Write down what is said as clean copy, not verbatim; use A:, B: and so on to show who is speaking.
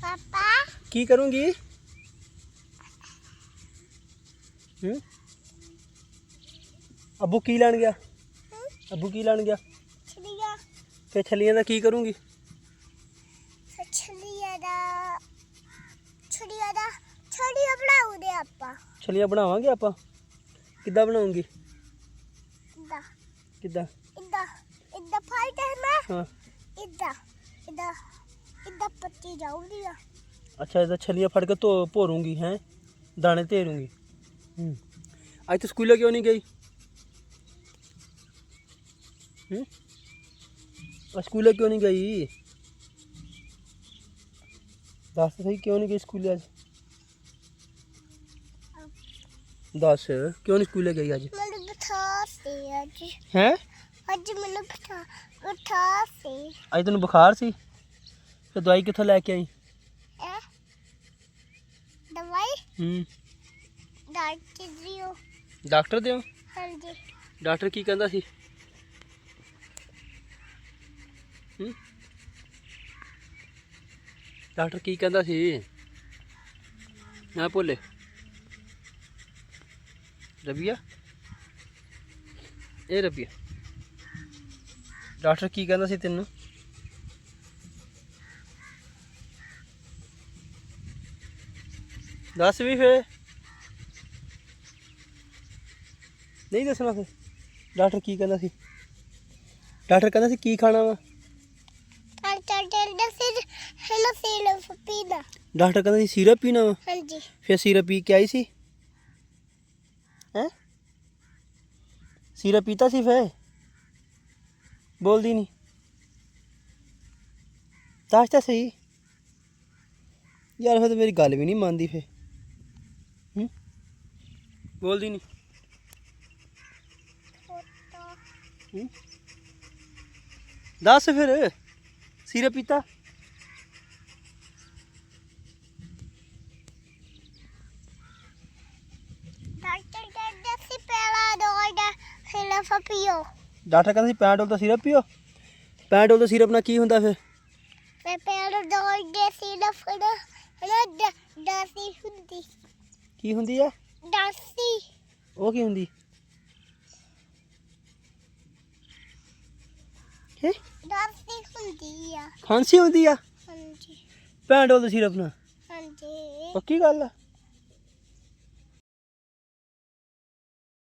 A: पापा
B: की करूँगी? अबू की लैन गया? अबू की लैन गया?
A: छलिया
B: फिर छलियां दा की करूँगी?
A: छलिया बनाऊंगे आपा।
B: छलियां बनावांगे आपां? किद्दां बनाऊंगी?
A: इदा
B: किद्दां?
A: इदा इदा फाइट है ना।
B: हाँ
A: इदा इदा इदा पत्ती जाऊंगी।
B: अच्छा इधर छलियां फड़ के तो भोरूंगी हैं, दाने तेरूंगी। आज तो स्कूल क्यों नहीं गई? स्कूल क्यों नहीं गई? दस तो सही, क्यों नहीं गई स्कूल आज? दस क्यों नहीं स्कूल गई आज?
A: मैंने बुखार से आज।
B: हैं?
A: आज मैंने बुखार से।
B: आज तेन बुखार सी? फिर दवाई कितों लैके आई?
A: दवाई डॉक्टर दियो।
B: डॉक्टर दियो?
A: हाँ जी।
B: डॉक्टर की कहंदा सी? डॉक्टर की कहंदा सी? मैं भुल्ले रबिया, ए रबिया, डॉक्टर की कहंदा सी तेनू? दस भी फिर नहीं दसना? फिर डॉक्टर की कहंदा सी? डॉक्टर कहंदा सी की खाना वा? डॉक्टर कहंदा सी सिरप पीना वा?
A: हाँ जी।
B: फिर सिरप पी के आई सी? हैं? सिरप पीता सी फिर? बोलदी नहीं? दस तो सही यार, फिर तो मेरी गल भी नहीं मानती फिर। बोलदी नहीं? दस फिर सिरप पीता? डॉक्टर कहता सी पैराडोल दा सिरप पियो। पैराडोल दा सिरप ना की हुंदा फिर? की हुंदी है? ओ की हुंदी? हैं? खांसी हुंदी आ? पैराडोल दा सिरप ना? पक्की गल है?